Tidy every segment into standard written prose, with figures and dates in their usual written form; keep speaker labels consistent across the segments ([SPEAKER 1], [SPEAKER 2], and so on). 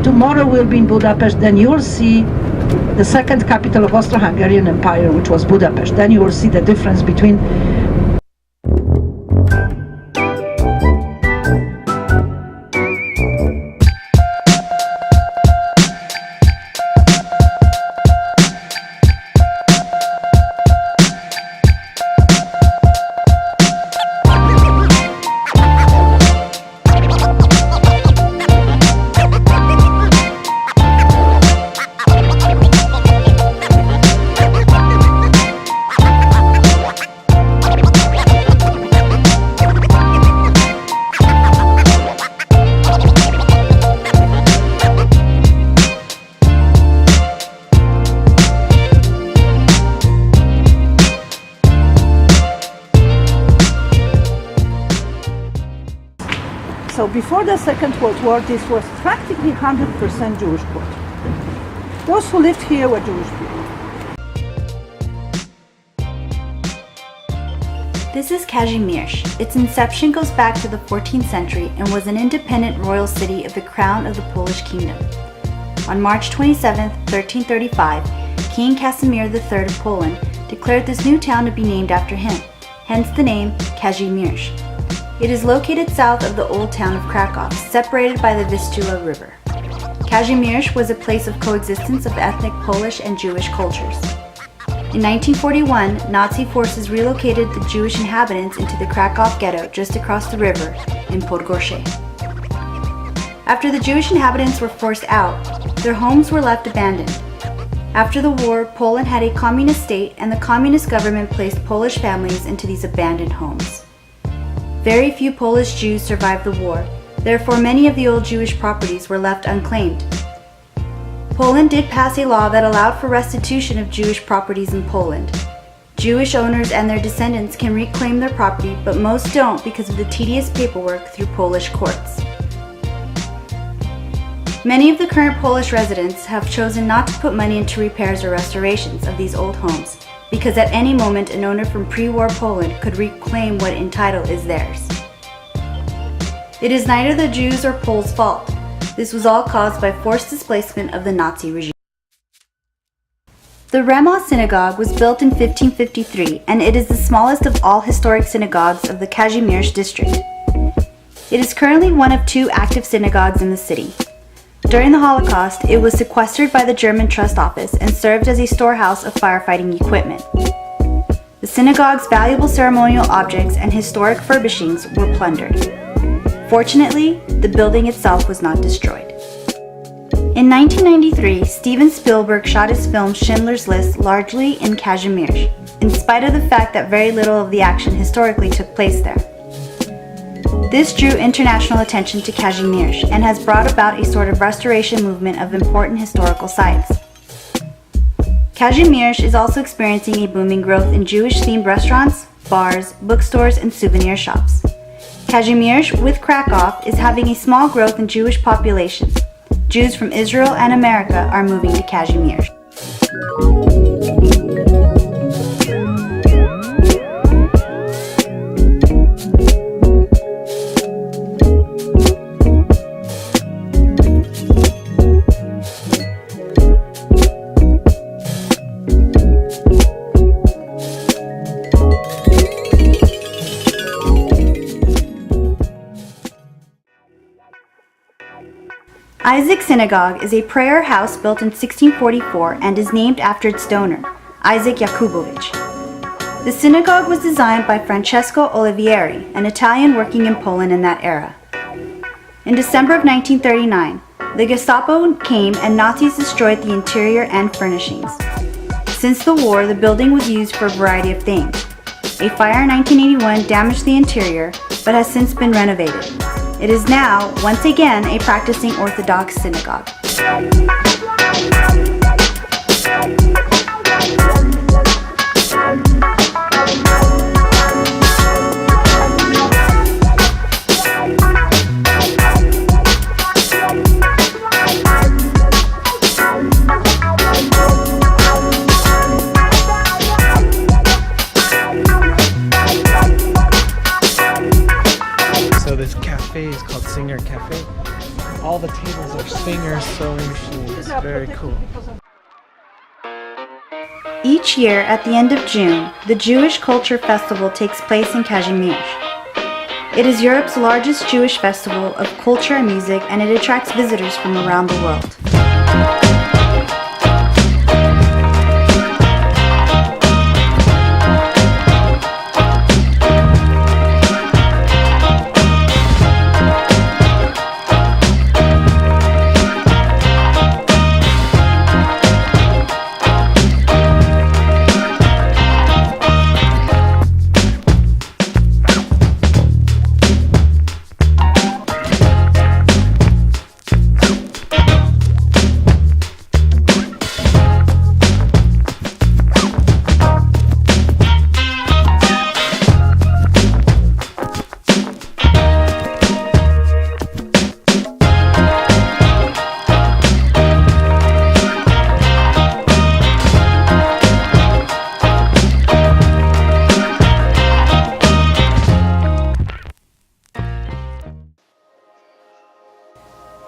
[SPEAKER 1] tomorrow we'll be in Budapest, then you'll see the second capital of Austro-Hungarian Empire, which was Budapest. Then you will see the difference between So before the Second World War, this was practically 100% Jewish quarter. Those who lived here were Jewish people.
[SPEAKER 2] This is Kazimierz. Its inception goes back to the 14th century and was an independent royal city of the Crown of the Polish Kingdom. On March 27, 1335, King Kazimierz III of Poland declared this new town to be named after him, hence the name Kazimierz. It is located south of the old town of Krakow, separated by the Vistula River. Kazimierz was a place of coexistence of ethnic Polish and Jewish cultures. In 1941, Nazi forces relocated the Jewish inhabitants into the Krakow ghetto just across the river in Podgorze. After the Jewish inhabitants were forced out, their homes were left abandoned. After the war, Poland had a communist state, and the communist government placed Polish families into these abandoned homes. Very few Polish Jews survived the war, therefore many of the old Jewish properties were left unclaimed. Poland did pass a law that allowed for restitution of Jewish properties in Poland. Jewish owners and their descendants can reclaim their property, but most don't because of the tedious paperwork through Polish courts. Many of the current Polish residents have chosen not to put money into repairs or restorations of these old homes, because at any moment an owner from pre-war Poland could reclaim what in title is theirs. It is neither the Jews or Poles' fault. This was all caused by forced displacement of the Nazi regime. The Wawel Synagogue was built in 1553, and it is the smallest of all historic synagogues of the Kazimierz district. It is currently one of two active synagogues in the city. During the Holocaust, it was sequestered by the German Trust Office and served as a storehouse of firefighting equipment. The synagogue's valuable ceremonial objects and historic furbishings were plundered. Fortunately, the building itself was not destroyed. In 1993, Steven Spielberg shot his film Schindler's List largely in Kazimierz, in spite of the fact that very little of the action historically took place there. This drew international attention to Kazimierz and has brought about a sort of restoration movement of important historical sites. Kazimierz is also experiencing a booming growth in Jewish-themed restaurants, bars, bookstores, and souvenir shops. Kazimierz, with Krakow, is having a small growth in Jewish populations. Jews from Israel and America are moving to Kazimierz. Isaac Synagogue is a prayer house built in 1644 and is named after its donor, Isaac Jakubowicz. The synagogue was designed by Francesco Olivieri, an Italian working in Poland in that era. In December of 1939, the Gestapo came and Nazis destroyed the interior and furnishings. Since the war, the building was used for a variety of things. A fire in 1981 damaged the interior, but has since been renovated. It is now, once again, a practicing Orthodox synagogue.
[SPEAKER 3] Is called Singer Cafe. All the tables are Singer are so interesting. It's very cool.
[SPEAKER 2] Each year, at the end of June, the Jewish Culture Festival takes place in Kazimierz. It is Europe's largest Jewish festival of culture and music, and it attracts visitors from around the world.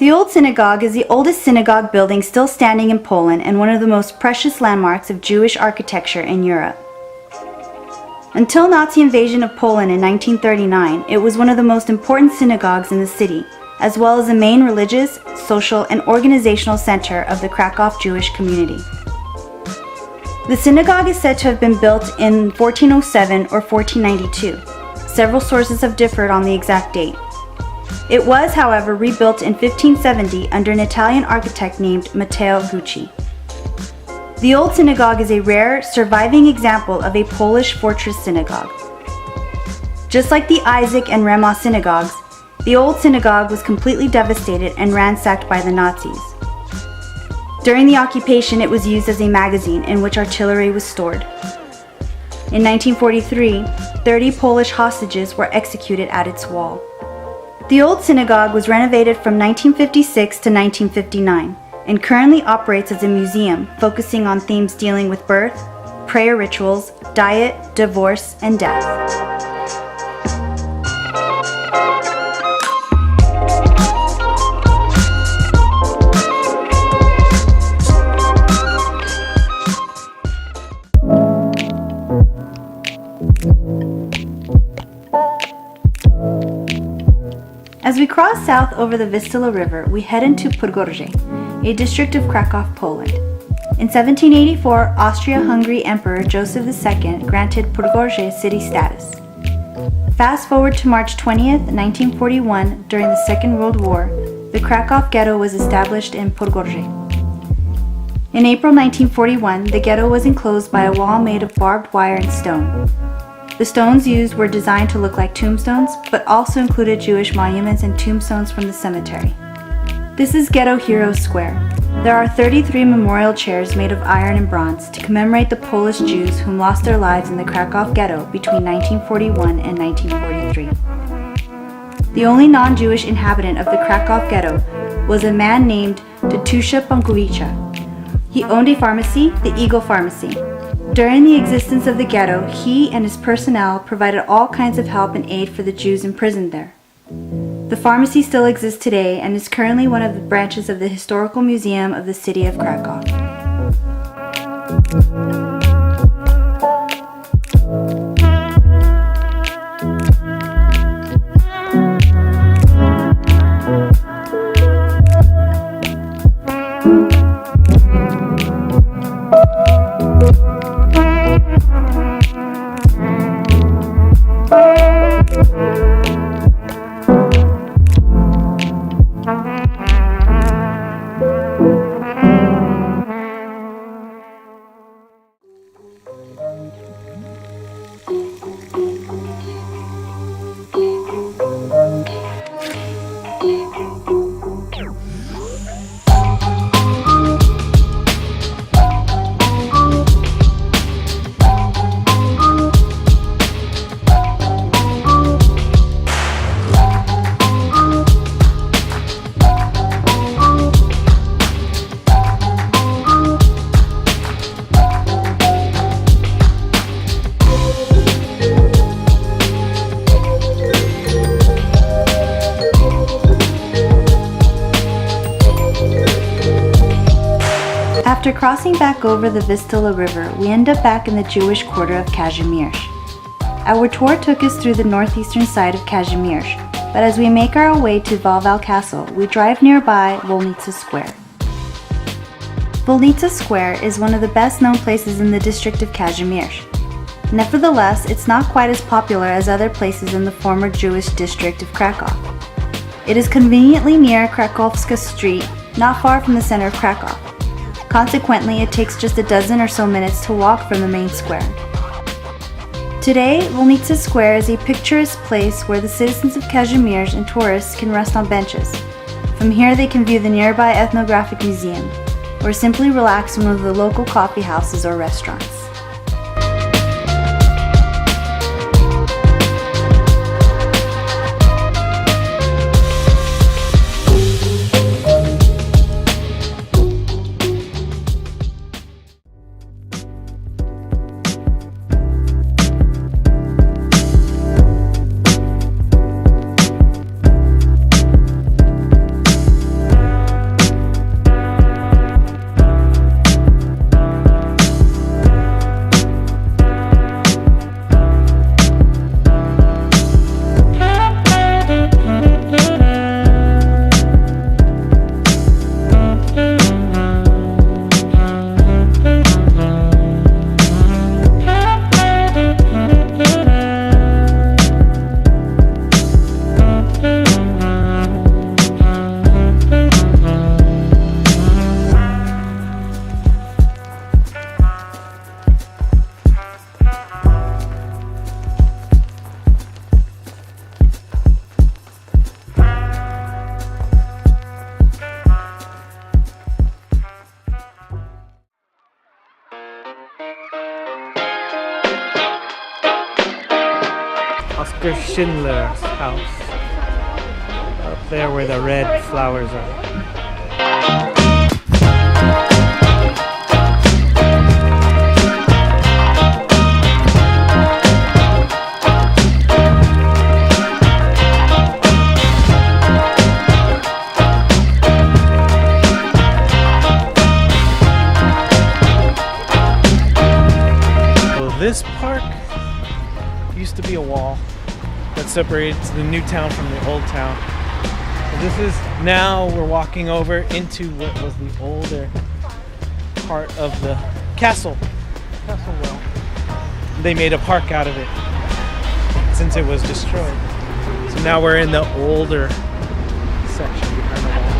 [SPEAKER 2] The Old Synagogue is the oldest synagogue building still standing in Poland and one of the most precious landmarks of Jewish architecture in Europe. Until Nazi invasion of Poland in 1939, it was one of the most important synagogues in the city, as well as the main religious, social, and organizational center of the Krakow Jewish community. The synagogue is said to have been built in 1407 or 1492. Several sources have differed on the exact date. It was, however, rebuilt in 1570 under an Italian architect named Matteo Gucci. The Old Synagogue is a rare, surviving example of a Polish fortress synagogue. Just like the Isaac and Ramah synagogues, the Old Synagogue was completely devastated and ransacked by the Nazis. During the occupation, it was used as a magazine in which artillery was stored. In 1943, 30 Polish hostages were executed at its wall. The Old Synagogue was renovated from 1956 to 1959 and currently operates as a museum focusing on themes dealing with birth, prayer rituals, diet, divorce, and death. As we cross south over the Vistula River, we head into Podgorze, a district of Krakow, Poland. In 1784, Austria-Hungary Emperor Joseph II granted Podgorze city status. Fast forward to March 20th, 1941, during the Second World War, the Krakow Ghetto was established in Podgorze. In April 1941, the ghetto was enclosed by a wall made of barbed wire and stone. The stones used were designed to look like tombstones, but also included Jewish monuments and tombstones from the cemetery. This is Ghetto Heroes Square. There are 33 memorial chairs made of iron and bronze to commemorate the Polish Jews whom lost their lives in the Krakow Ghetto between 1941 and 1943. The only non-Jewish inhabitant of the Krakow Ghetto was a man named Tatusha Pankowicza. He owned a pharmacy, the Eagle Pharmacy. During the existence of the ghetto, he and his personnel provided all kinds of help and aid for the Jews imprisoned there. The pharmacy still exists today and is currently one of the branches of the Historical Museum of the City of Krakow. After crossing back over the Vistula River, we end up back in the Jewish quarter of Kazimierz. Our tour took us through the northeastern side of Kazimierz, but as we make our way to Wawel Castle, we drive nearby Wolnica Square. Wolnica Square is one of the best known places in the district of Kazimierz. Nevertheless, it's not quite as popular as other places in the former Jewish district of Krakow. It is conveniently near Krakowska Street, not far from the center of Krakow. Consequently, it takes just a dozen or so minutes to walk from the main square. Today, Wolnica Square is a picturesque place where the citizens of Kazimierz and tourists can rest on benches. From here, they can view the nearby ethnographic museum, or simply relax in one of the local coffee houses or restaurants.
[SPEAKER 3] Schindler's house. Up there where the red flowers are. So this park used to be a wall that separates the new town from the old town. So this is, now we're walking over into what was the older part of the castle wall. They made a park out of it since it was destroyed. So now we're in the older section behind the wall.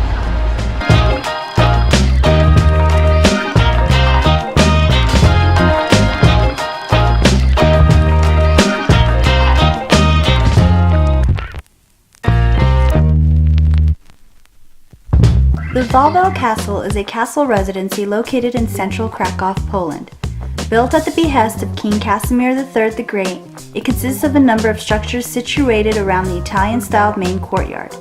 [SPEAKER 2] The Wawel Castle is a castle residency located in central Krakow, Poland. Built at the behest of King Kazimierz III the Great, it consists of a number of structures situated around the Italian-styled main courtyard.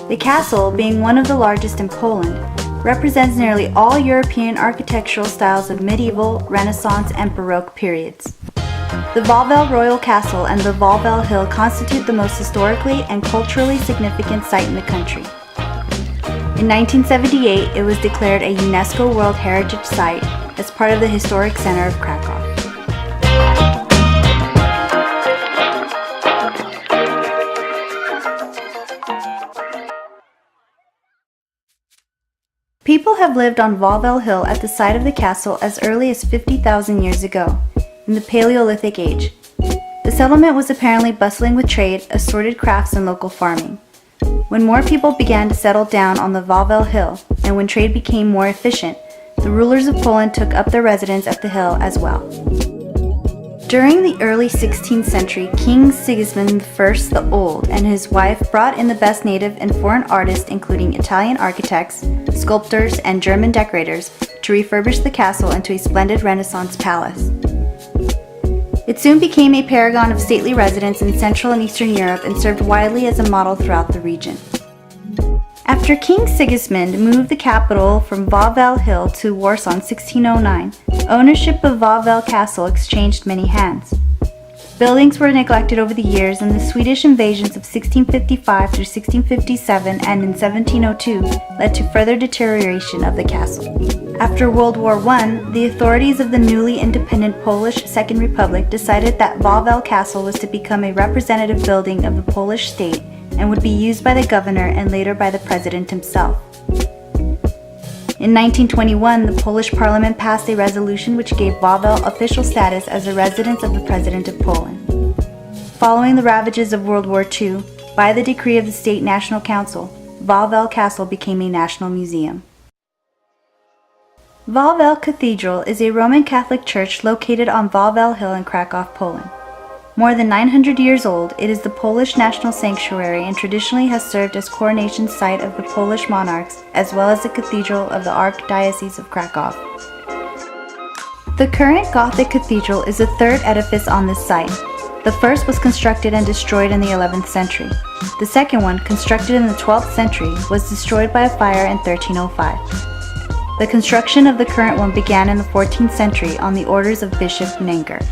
[SPEAKER 2] The castle, being one of the largest in Poland, represents nearly all European architectural styles of medieval, Renaissance, and Baroque periods. The Wawel Royal Castle and the Wawel Hill constitute the most historically and culturally significant site in the country. In 1978, it was declared a UNESCO World Heritage Site as part of the historic center of Krakow. People have lived on Wawel Hill at the site of the castle as early as 50,000 years ago, in the Paleolithic Age. The settlement was apparently bustling with trade, assorted crafts, and local farming. When more people began to settle down on the Wawel Hill, and when trade became more efficient, the rulers of Poland took up their residence at the hill as well. During the early 16th century, King Sigismund I the Old and his wife brought in the best native and foreign artists, including Italian architects, sculptors, and German decorators, to refurbish the castle into a splendid Renaissance palace. It soon became a paragon of stately residence in Central and Eastern Europe and served widely as a model throughout the region. After King Sigismund moved the capital from Wawel Hill to Warsaw in 1609, ownership of Wawel Castle exchanged many hands. Buildings were neglected over the years, and the Swedish invasions of 1655 through 1657 and in 1702 led to further deterioration of the castle. After World War I, the authorities of the newly independent Polish Second Republic decided that Wawel Castle was to become a representative building of the Polish state and would be used by the governor and later by the president himself. In 1921, the Polish Parliament passed a resolution which gave Wawel official status as a residence of the President of Poland. Following the ravages of World War II, by the decree of the State National Council, Wawel Castle became a national museum. Wawel Cathedral is a Roman Catholic church located on Wawel Hill in Krakow, Poland. More than 900 years old, it is the Polish national sanctuary and traditionally has served as coronation site of the Polish monarchs as well as the cathedral of the Archdiocese of Krakow. The current Gothic cathedral is the third edifice on this site. The first was constructed and destroyed in the 11th century. The second one, constructed in the 12th century, was destroyed by a fire in 1305. The construction of the current one began in the 14th century on the orders of Bishop Nenger.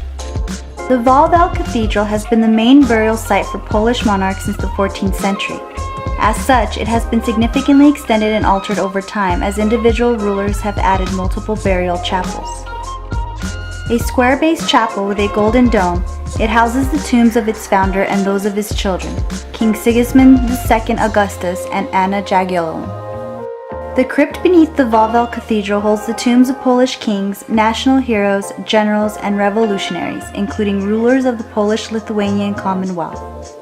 [SPEAKER 2] The Wawel Cathedral has been the main burial site for Polish monarchs since the 14th century. As such, it has been significantly extended and altered over time as individual rulers have added multiple burial chapels. A square-based chapel with a golden dome, it houses the tombs of its founder and those of his children, King Sigismund II Augustus and Anna Jagiellon. The crypt beneath the Wawel Cathedral holds the tombs of Polish kings, national heroes, generals, and revolutionaries, including rulers of the Polish-Lithuanian Commonwealth.